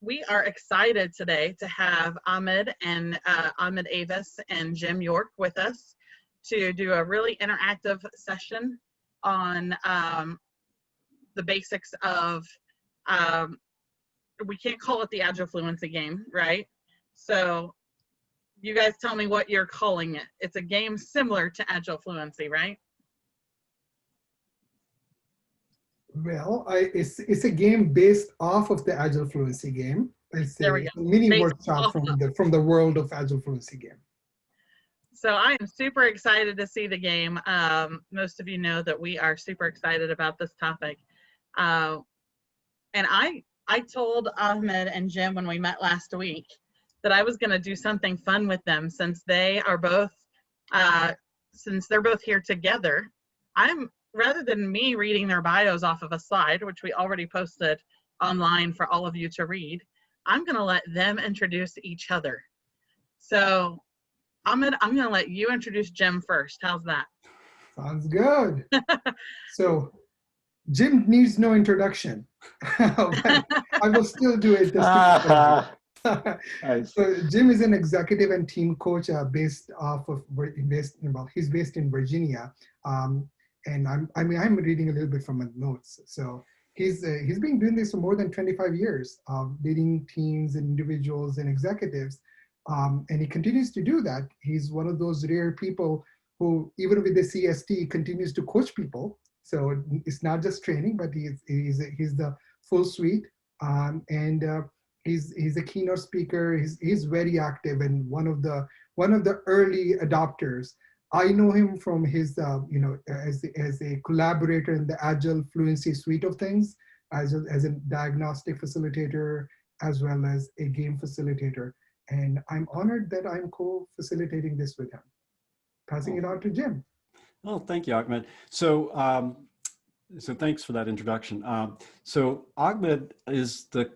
we are excited today to have Ahmed and Ahmed Avais and Jim York with us to do a really interactive session on the basics of, we can't call it the Agile Fluency game, right? So you guys tell me what you're calling it. It's a game similar to Agile Fluency, right? Well, it's a game based off of the Agile Fluency game. It's There we a go. mini Based workshop off of. from the world of Agile Fluency game. So I am super excited to see the game. Most of you know that we are super excited about this topic. And I told Ahmed and Jim when we met last week that I was going to do something fun with them since they are both, since they're both here together. Rather than me reading their bios off of a slide, which we already posted online for all of you to read, I'm going to let them introduce each other. So Ahmed, I'm going to let you introduce Jim first. How's that? Sounds good. So Jim needs no introduction. But I will still do it just to So Jim is an executive and team coach based in Virginia. And I'm reading a little bit from my notes. So he's been doing this for more than 25 years, leading teams and individuals and executives. And he continues to do that. He's one of those rare people who, even with the CST, continues to coach people. So it's not just training, but he's the full suite. He's a keynote speaker. He's very active and one of the early adopters. I know him from his as a collaborator in the Agile Fluency suite of things, as a diagnostic facilitator as well as a game facilitator. And I'm honored that I'm co-facilitating this with him. Passing it on to Jim. Well, thank you, Ahmed. So thanks for that introduction. So Ahmed is the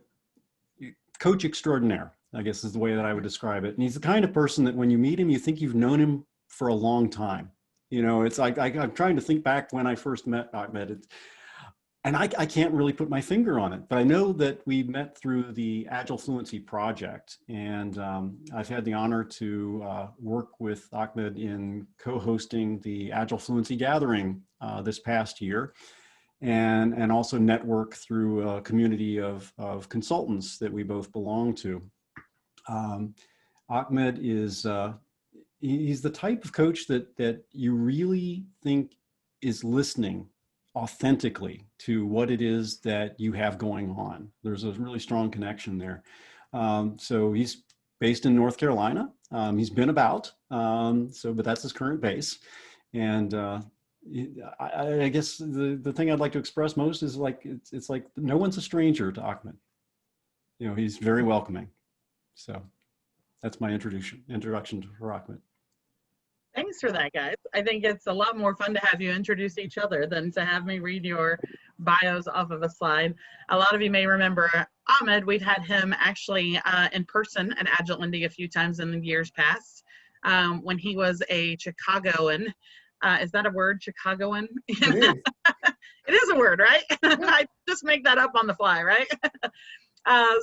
coach extraordinaire, I guess is the way that I would describe it. And he's the kind of person that when you meet him, you think you've known him for a long time. You know, it's like, I'm trying to think back when I first met Ahmed. And I can't really put my finger on it, but I know that we met through the Agile Fluency project. And I've had the honor to work with Ahmed in co-hosting the Agile Fluency Gathering this past year. And also network through a community of consultants that we both belong to. Ahmed is, he's the type of coach that you really think is listening authentically to what it is that you have going on. There's a really strong connection there. So he's based in North Carolina. He's been about, but that's his current base. And I guess the thing I'd like to express most is like, it's like no one's a stranger to Ahmed. You know, he's very welcoming. So that's my introduction to Ahmed. Thanks for that, guys. I think it's a lot more fun to have you introduce each other than to have me read your bios off of a slide. A lot of you may remember Ahmed. We've had him actually in person at Agile Indy a few times in the years past when he was a Chicagoan. Is that a word, Chicagoan? It is. It is a word, right? I just make that up on the fly, right?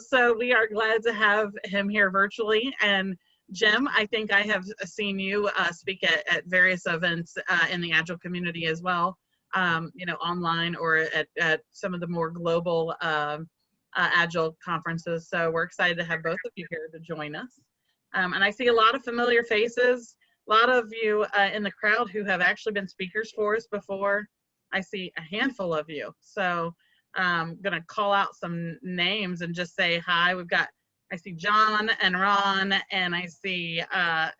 So we are glad to have him here virtually. And Jim, I think I have seen you speak at various events in the Agile community as well, you know, online or at some of the more global Agile conferences. So we're excited to have both of you here to join us. And I see a lot of familiar faces, a lot of you in the crowd who have actually been speakers for us before. I see a handful of you. So I'm going to call out some names and just say hi. I see John and Ron, and I see,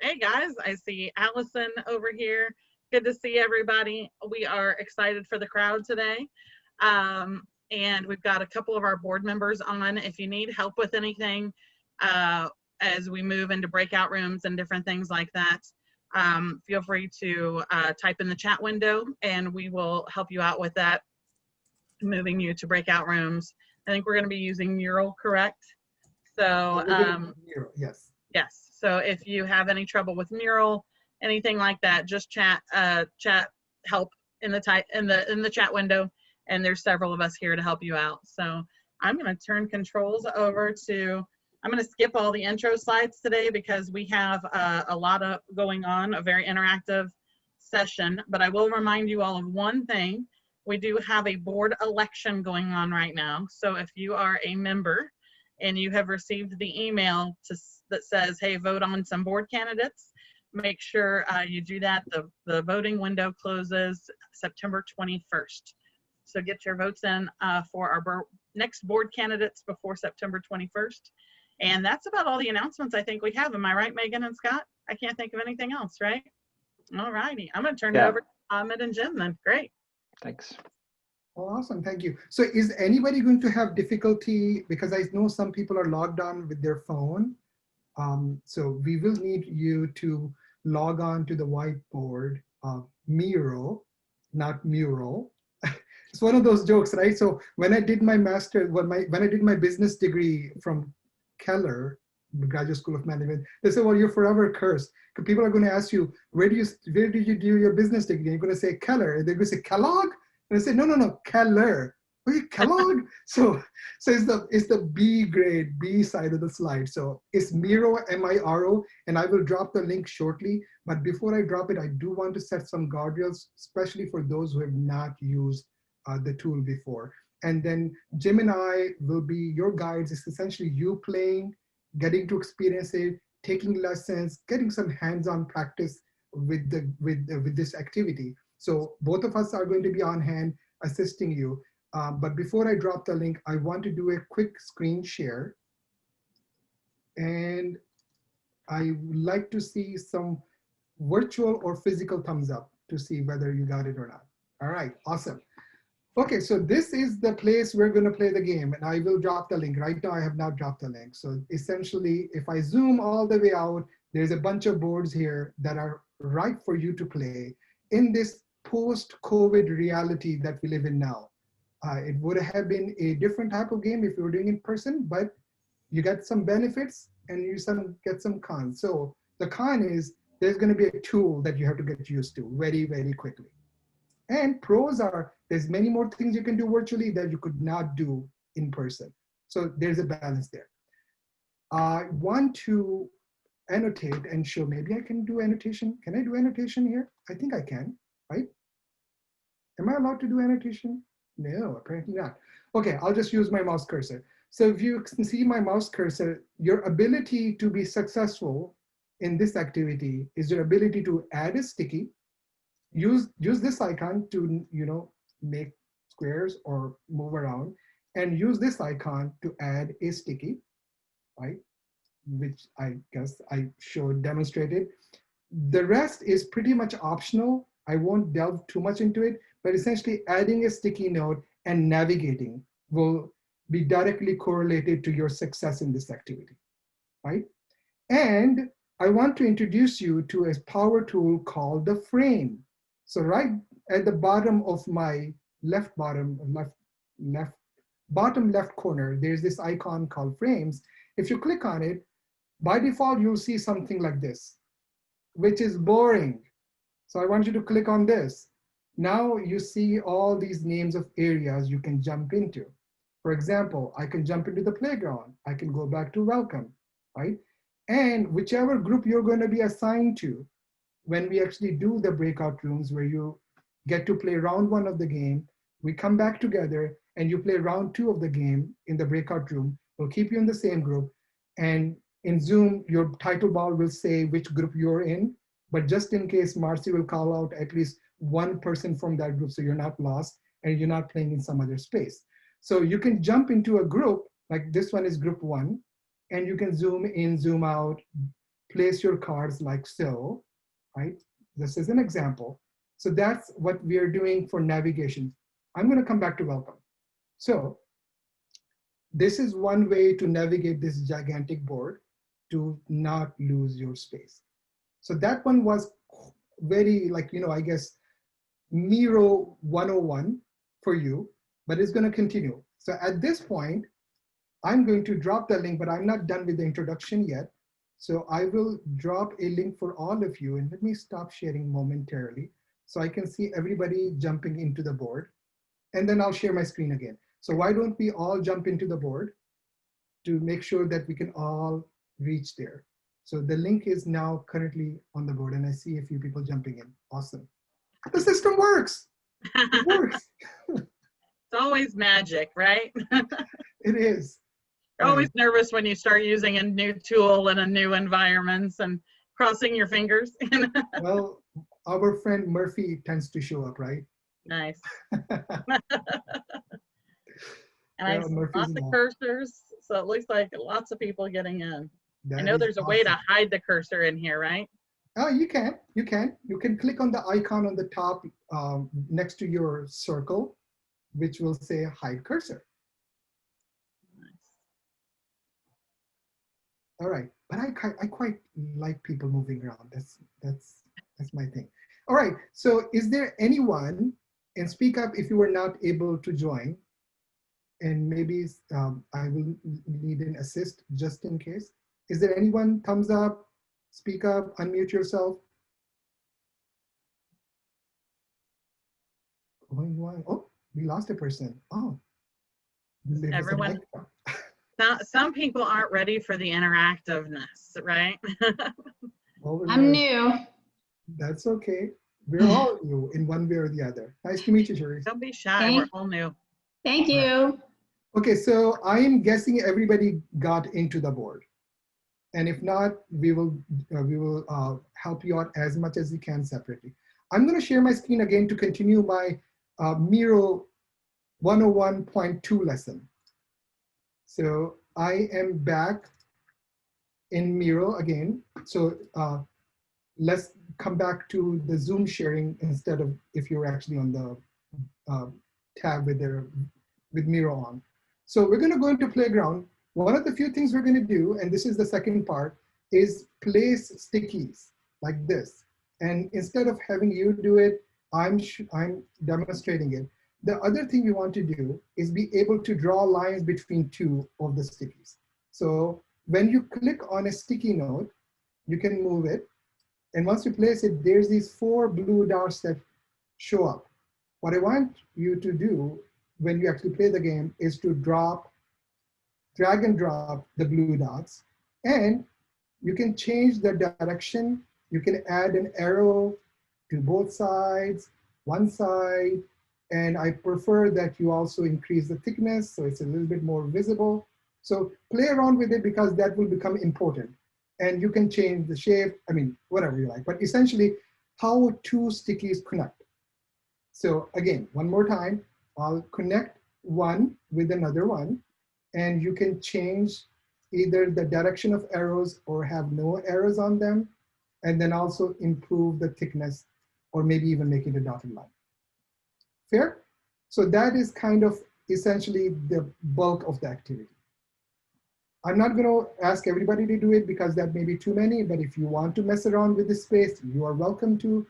hey guys, I see Allison over here. Good to see everybody. We are excited for the crowd today. And we've got a couple of our board members on. If you need help with anything as we move into breakout rooms and different things like that, feel free to type in the chat window and we will help you out with that, moving you to breakout rooms. I think we're going to be using Mural, correct? So yes. Yes. So if you have any trouble with Mural, anything like that, just chat help in the chat window, and there's several of us here to help you out. So I'm going to turn controls over to, I'm going to skip all the intro slides today because we have a lot of going on, a very interactive session, but I will remind you all of one thing. We do have a board election going on right now. So if you are a member and you have received the email that says, hey, vote on some board candidates, make sure you do that. The voting window closes September 21st. So get your votes in for our next board candidates before September 21st. And that's about all the announcements I think we have. Am I right, Megan and Scott? I can't think of anything else, right? All righty. I'm going to turn it over to Ahmed and Jim then. Great. Thanks. Well, awesome. Thank you. So is anybody going to have difficulty? Because I know some people are logged on with their phone. So we will need you to log on to the whiteboard, Miro, not mural. It's one of those jokes, right? So when I did my master, when I did my business degree from Keller, Graduate School of Management, they said, well, you're forever cursed. Because people are going to ask you, where did you do your business degree? And you're going to say Keller. And they're going to say Kellogg? And I say, no, Keller. Wait, Kellogg? so it's the B grade, B side of the slide. So it's Miro, M-I-R-O, and I will drop the link shortly. But before I drop it, I do want to set some guardrails, especially for those who have not used the tool before. And then Jim and I will be your guides. It's essentially you playing, getting to experience it, taking lessons, getting some hands-on practice with this activity. So both of us are going to be on hand assisting you. But before I drop the link, I want to do a quick screen share. And I would like to see some virtual or physical thumbs up to see whether you got it or not. All right, awesome. Okay, so this is the place we're going to play the game, and I will drop the link. Right now, I have not dropped the link. So essentially, if I zoom all the way out, there's a bunch of boards here that are right for you to play in this post-COVID reality that we live in now. It would have been a different type of game if you were doing it in person, but you get some benefits and you get some cons. So the con is there's going to be a tool that you have to get used to very, very quickly. And pros are there's many more things you can do virtually that you could not do in person. So there's a balance there. I want to annotate and show, maybe I can do annotation. Can I do annotation here? I think I can, right? Am I allowed to do annotation? No, apparently not. Okay, I'll just use my mouse cursor. So if you can see my mouse cursor, your ability to be successful in this activity is your ability to add a sticky, use this icon to make squares or move around, and use this icon to add a sticky, right? Which I guess I demonstrated. The rest is pretty much optional. I won't delve too much into it, but essentially adding a sticky note and navigating will be directly correlated to your success in this activity, right? And I want to introduce you to a power tool called the frame. So right at the bottom of my bottom left corner, there's this icon called frames. If you click on it, by default, you'll see something like this, which is boring. So I want you to click on this. Now you see all these names of areas you can jump into. For example, I can jump into the playground. I can go back to welcome, right? And whichever group you're going to be assigned to, when we actually do the breakout rooms where you get to play round 1 of the game, we come back together and you play round 2 of the game in the breakout room. We'll keep you in the same group. And in Zoom, your title bar will say which group you're in. But just in case, Marcy will call out at least one person from that group so you're not lost and you're not playing in some other space. So you can jump into a group, like this one is group 1, and you can zoom in, zoom out, place your cards like so, right? This is an example. So that's what we are doing for navigation. I'm going to come back to welcome. So this is one way to navigate this gigantic board to not lose your space. So that one was very I guess Miro 101 for you, but it's going to continue. So at this point, I'm going to drop the link, but I'm not done with the introduction yet. So I will drop a link for all of you, and let me stop sharing momentarily so I can see everybody jumping into the board, and then I'll share my screen again. So why don't we all jump into the board to make sure that we can all reach there. So the link is now currently on the board, and I see a few people jumping in. Awesome. The system works. It works. It's always magic, right? It is. You're always nervous when you start using a new tool in a new environment and crossing your fingers. Well, our friend Murphy tends to show up, right? Nice. And Yeah, I see Murphy's lots of law. cursors, so it looks like lots of people getting in. I That know is there's a way to awesome. hide the cursor in here, right? Oh, you can. You can click on the icon on the top next to your circle, which will say hide cursor. Nice. All right, but I quite like people moving around. That's my thing. All right, so is there anyone, and speak up if you were not able to join, and maybe I will need an assist just in case. Is there anyone? Thumbs up, speak up, unmute yourself. Going one. Oh, we lost a person. Oh, Everyone, some people aren't ready for the interactiveness, right? I'm new. That's okay. We're all new in one way or the other. Nice to meet you, Sharice. Don't be shy, we're all new. Thank you. Okay, so I'm guessing everybody got into the board. And if not, we will help you out as much as we can separately. I'm going to share my screen again to continue my Miro 101.2 lesson. So I am back in Miro again. So let's come back to the Zoom sharing instead of if you're actually on the tab with Miro on. So we're going to go into Playground. One of the few things we're going to do, and this is the second part, is place stickies like this. And instead of having you do it, I'm demonstrating it. The other thing we want to do is be able to draw lines between two of the stickies. So when you click on a sticky note, you can move it. And once you place it, there's these 4 blue dots that show up. What I want you to do when you actually play the game is to drag and drop the blue dots. And you can change the direction. You can add an arrow to both sides, one side. And I prefer that you also increase the thickness so it's a little bit more visible. So play around with it because that will become important. And you can change the shape, I mean, whatever you like, but essentially how 2 stickies connect. So again, one more time, I'll connect one with another one, and you can change either the direction of arrows or have no arrows on them, and then also improve the thickness or maybe even make it a dotted line. Fair? So that is kind of essentially the bulk of the activity. I'm not going to ask everybody to do it because that may be too many, but if you want to mess around with this space, you are welcome to,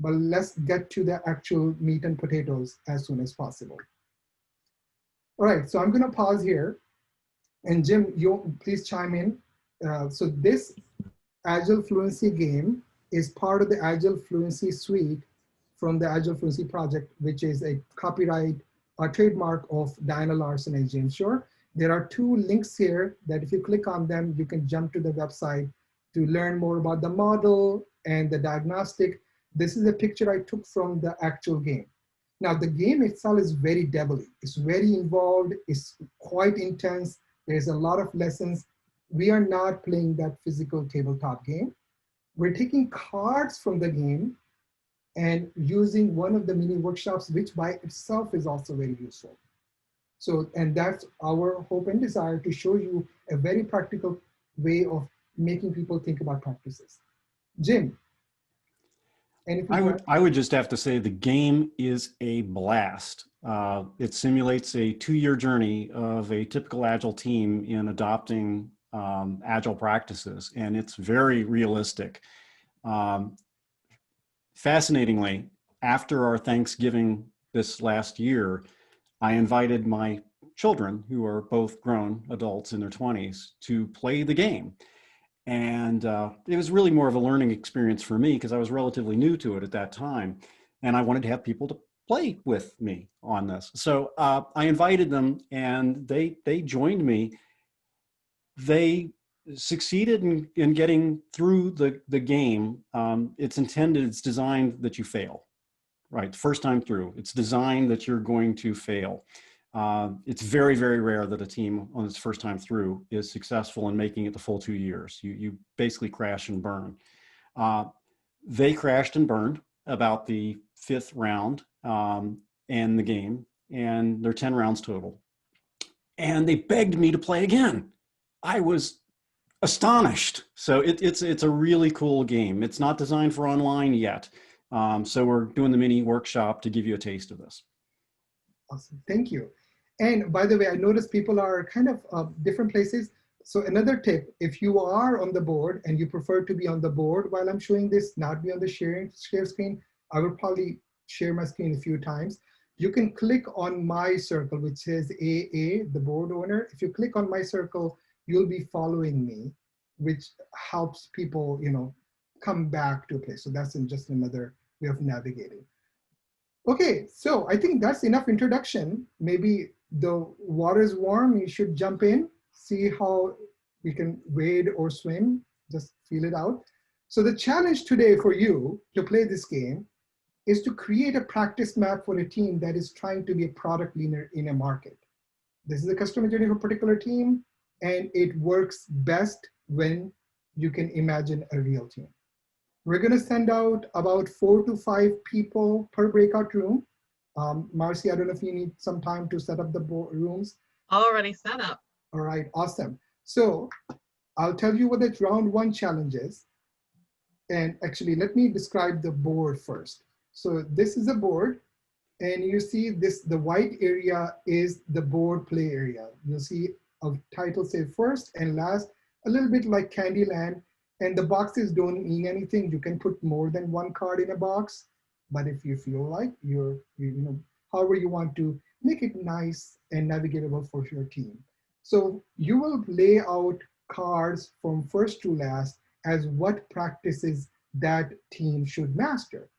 but let's get to the actual meat and potatoes as soon as possible. All right, so I'm going to pause here. And Jim, you please chime in. So this Agile Fluency game is part of the Agile Fluency suite from the Agile Fluency project, which is a copyright or trademark of Diana Larson and James Shore. There are 2 links here that if you click on them, you can jump to the website to learn more about the model and the diagnostic. This is a picture I took from the actual game. Now the game itself is very devilly. It's very involved, it's quite intense. There's a lot of lessons. We are not playing that physical tabletop game. We're taking cards from the game and using one of the mini workshops, which by itself is also very useful. So, and that's our hope and desire to show you a very practical way of making people think about practices. Jim, anything? I would just have to say the game is a blast. It simulates a 2-year journey of a typical Agile team in adopting Agile practices, and it's very realistic. Fascinatingly, after our Thanksgiving this last year, I invited my children, who are both grown adults in their 20s, to play the game. And it was really more of a learning experience for me because I was relatively new to it at that time. And I wanted to have people to play with me on this. So I invited them, and they joined me. They succeeded in getting through the game. It's designed that you fail, right? First time through, it's designed that you're going to fail. It's very, very rare that a team on its first time through is successful in making it the full 2 years. You basically crash and burn. They crashed and burned about the 5th round in the game, and they're 10 rounds total. And they begged me to play again. I was astonished. So it's a really cool game. It's not designed for online yet. So we're doing the mini workshop to give you a taste of this. Awesome, thank you. And by the way, I noticed people are kind of different places. So another tip, if you are on the board and you prefer to be on the board while I'm showing this, not be on the share screen, I will probably share my screen a few times. You can click on my circle, which says AA, the board owner. If you click on my circle, you'll be following me, which helps people, come back to a place. So that's just another way of navigating. Okay, so I think that's enough introduction. Maybe the water is warm, you should jump in, see how we can wade or swim, just feel it out. So the challenge today for you to play this game is to create a practice map for a team that is trying to be a product leader in a market. This is a customer journey for a particular team, and it works best when you can imagine a real team. We're gonna send out about 4 to 5 people per breakout room. Marcy, I don't know if you need some time to set up the rooms. Already set up. All right, awesome. So I'll tell you what the round 1 challenge is. And actually, let me describe the board first. So this is a board, and you see this, the white area is the board play area. You'll see a title say first and last, a little bit like Candyland. And the boxes don't mean anything. You can put more than 1 card in a box, but if you feel like however you want to make it nice and navigatable for your team. So you will lay out cards from first to last as what practices that team should master.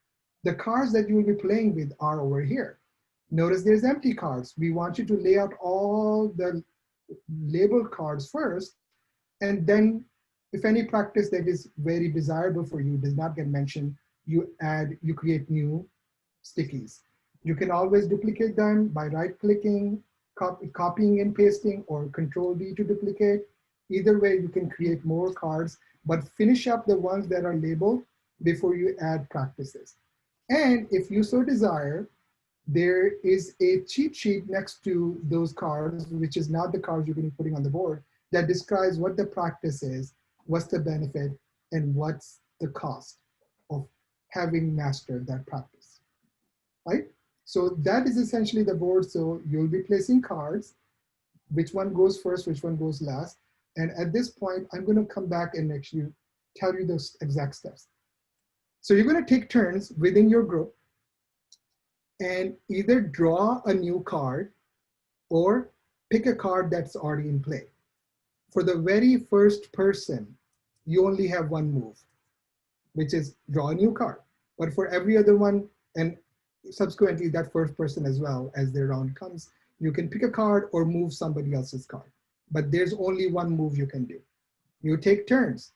The cards that you will be playing with are over here. Notice there's empty cards. We want you to lay out all the labeled cards first, and then if any practice that is very desirable for you does not get mentioned, you create new stickies. You can always duplicate them by right-clicking, copying and pasting, or Control-D to duplicate. Either way, you can create more cards, but finish up the ones that are labeled before you add practices. And if you so desire, there is a cheat sheet next to those cards, which is not the cards you're going to be putting on the board, that describes what the practice is, what's the benefit, and what's the cost of having mastered that practice, right? So that is essentially the board. So you'll be placing cards, which one goes first, which one goes last. And at this point, I'm going to come back and actually tell you those exact steps. So you're going to take turns within your group and either draw a new card or pick a card that's already in play. For the very first person, you only have 1 move, which is draw a new card. But for every other one, and subsequently that first person as well, as their round comes, you can pick a card or move somebody else's card. But there's only 1 move you can do. You take turns.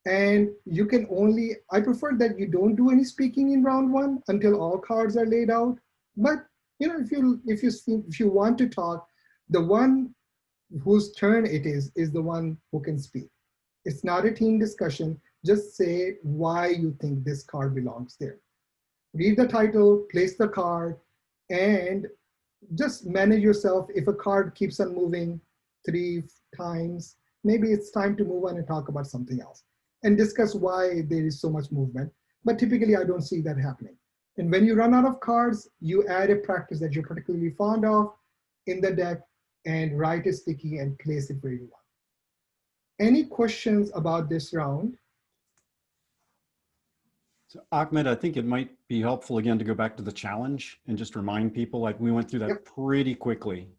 And you can only, I prefer that you don't do any speaking in round 1 until all cards are laid out. But if you want to talk, the one whose turn it is the one who can speak. It's not a team discussion. Just say why you think this card belongs there. Read the title, place the card, and just manage yourself. If a card keeps on moving 3 times, maybe it's time to move on and talk about something else and discuss why there is so much movement. But typically I don't see that happening. And when you run out of cards, you add a practice that you're particularly fond of in the deck and write a sticky and place it where you want. Any questions about this round? So Ahmed, I think it might be helpful again to go back to the challenge and just remind people, like we went through that pretty quickly.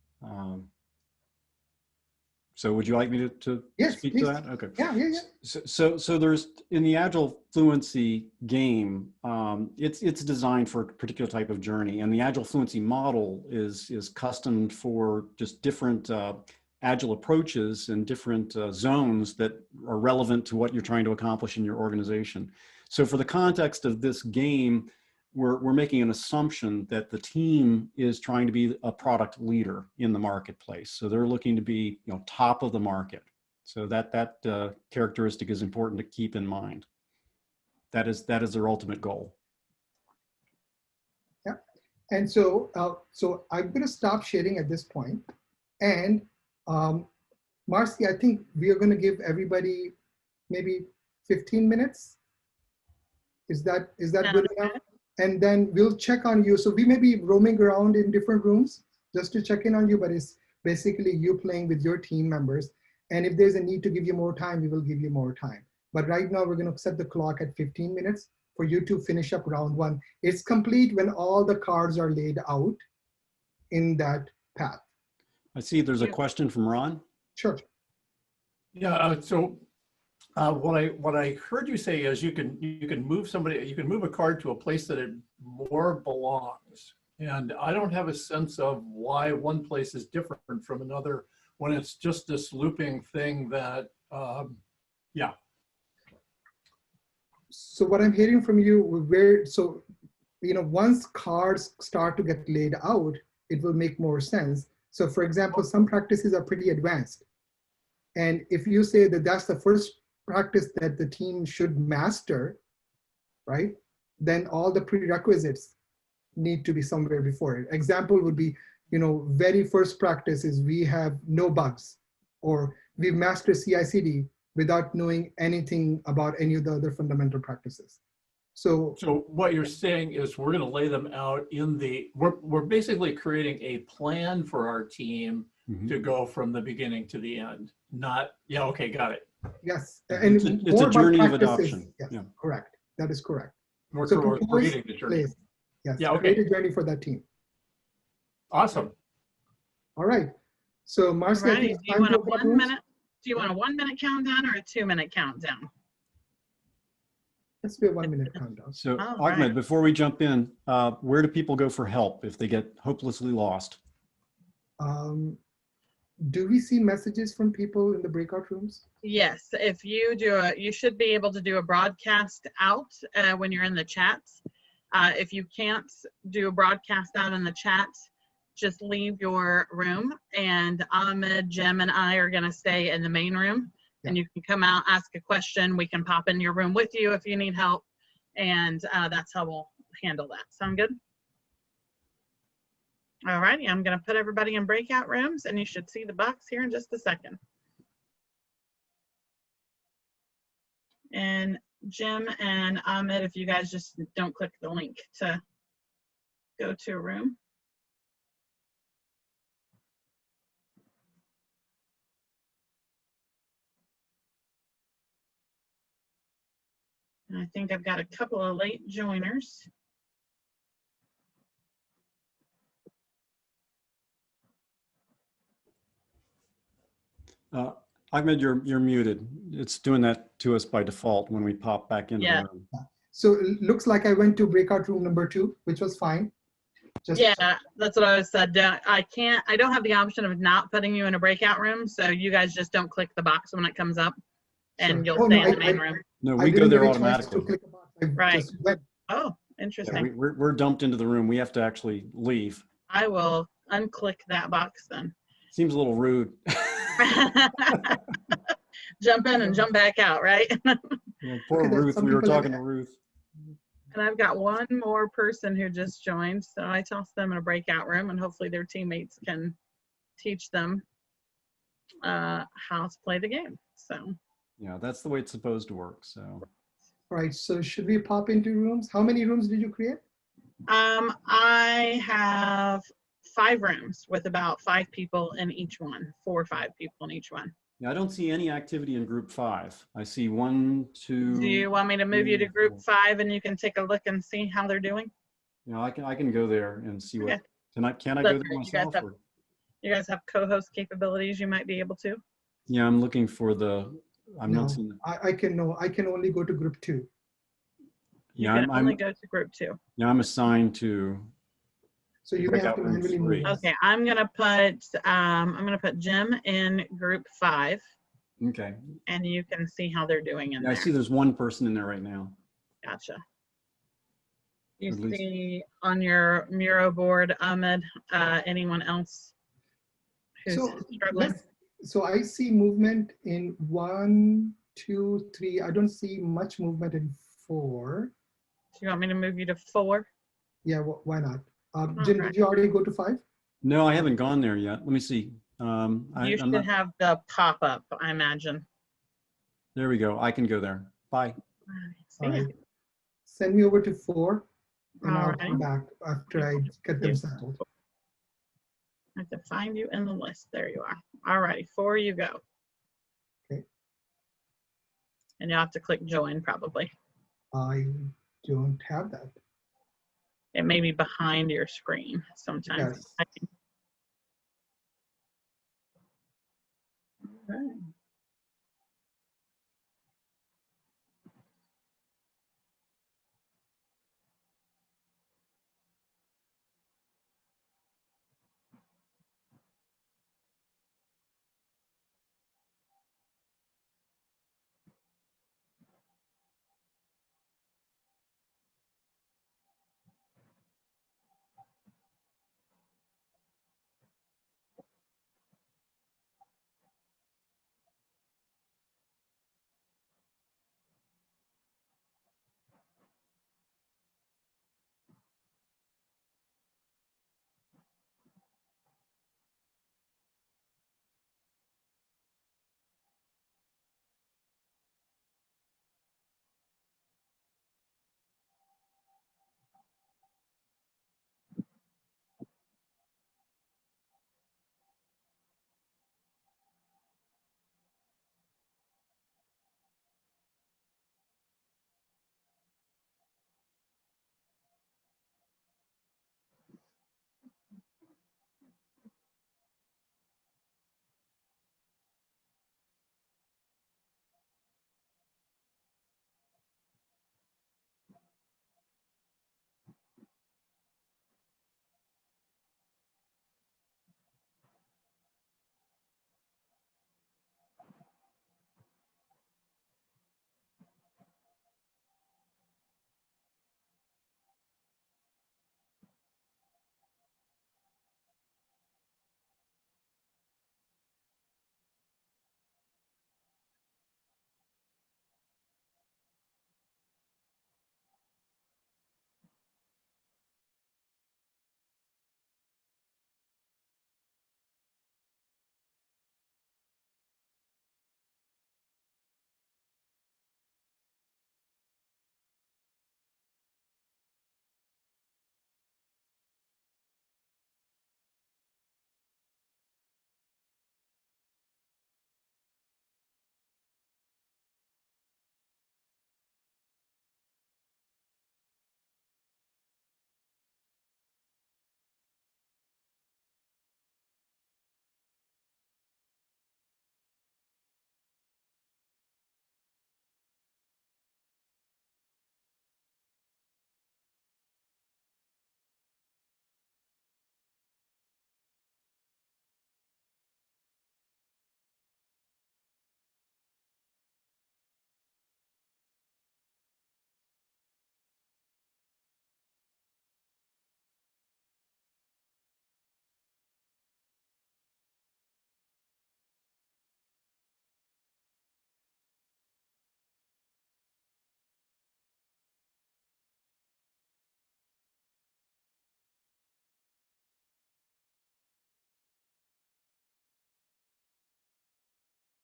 So would you like me to Yes, speak please. to that? Okay. Yeah. So there's in the Agile Fluency game, it's designed for a particular type of journey, and the Agile Fluency model is custom for just different Agile approaches and different zones that are relevant to what you're trying to accomplish in your organization. So for the context of this game, we're making an assumption that the team is trying to be a product leader in the marketplace. So they're looking to be, top of the market. So that characteristic is important to keep in mind. That is their ultimate goal. Yeah. And so I'm going to stop sharing at this point. And Marcy, I think we are going to give everybody maybe 15 minutes. Is that good enough? And then we'll check on you. So we may be roaming around in different rooms just to check in on you, but it's basically you playing with your team members. And if there's a need to give you more time, we will give you more time. But right now we're going to set the clock at 15 minutes for you to finish up round one. It's complete when all the cards are laid out in that path. I see there's a question from Ron. Sure. Yeah, what I heard you say is you can move a card to a place that it more belongs. And I don't have a sense of why one place is different from another when it's just this looping thing that, yeah. So what I'm hearing from you, once cards start to get laid out, it will make more sense. So for example, some practices are pretty advanced. And if you say that that's the first practice that the team should master, right? Then all the prerequisites need to be somewhere before it. Example would be, very first practice is we have no bugs, or we've mastered CI/CD without knowing anything about any of the other fundamental practices. So what you're saying is we're going to lay them out we're basically creating a plan for our team to go from the beginning to the end. Okay, got it. Yes, and it's a journey of adoption. Yes, yeah. Correct. That is correct. We're So creating the journey. Yes, yeah, okay. create a journey for that team. Awesome. All right. So Marcy, Right. Do you want a 1 minute? Do you want a 1 minute countdown or a 2 minute countdown? Let's do a 1 minute countdown. So All Ahmed, right. before we jump in, where do people go for help if they get hopelessly lost? Do we see messages from people in the breakout rooms? Yes, if you you should be able to do a broadcast out when you're in the chats. If you can't do a broadcast out in the chat, just leave your room, and Ahmed, Jim, and I are going to stay in the main room. Yeah. And you can come out, ask a question. We can pop in your room with you if you need help, and that's how we'll handle that. Sound good? All righty, I'm going to put everybody in breakout rooms, and you should see the box here in just a second. And Jim and Ahmed, if you guys just don't click the link to go to a room. And I think I've got a couple of late joiners. Ahmed, you're muted. It's doing that to us by default when we pop back into the room. So it looks like I went to breakout room number 2, which was fine. Yeah, that's what I said. I don't have the option of not putting you in a breakout room, so you guys just don't click the box when it comes up, and you'll stay in the main room. No, we go there automatically. Right. Oh, interesting. Yeah, we're dumped into the room. We have to actually leave. I will unclick that box then. Seems a little rude. Jump in and jump back out, right? Yeah, poor Ruth. We were talking to Ruth. And I've got one more person who just joined, so I tossed them in a breakout room, and hopefully their teammates can teach them how to play the game. So yeah, that's the way it's supposed to work. So right. So should we pop into rooms? How many rooms did you create? I have 5 rooms with about 5 people in each one, 4 or 5 people in each one. yeah, I don't see any activity in group 5. I see 1, 2. Do you want me to move you to group 5 and you can take a look and see how they're doing? Yeah, I can go there and see what. Okay. Can I go there myself? You guys have co-host capabilities. You might be able to. Yeah, I'm looking for the, I'm No, not seeing, I can no, I can only go to group 2. You yeah, can only go to group 2. yeah, I'm assigned to So you may have breakout to room manually move 3. us. Okay, I'm gonna put Jim in group 5, Okay. and you can see how they're doing in Yeah, I there. see there's one person in there right now. Gotcha. You At least. see on your Miro board, Ahmed, anyone else who's So struggling? so I see movement in 1, 2, 3. I don't see much movement in 4. Do you want me to move you to 4? Yeah, why not? All Jim, right. did you already go to 5? No, I haven't gone there yet. Let me see. You I'm should not, have the pop-up, I imagine. there we go. I can go there. Bye. See All ya. right. Send me over to 4, and All I'll right. come back after I get them settled. I have to find you in the list. There you are. All righty, 4 you go. Okay. And you'll have to click join probably. I don't have that. It may be behind your screen sometimes. Yes. I think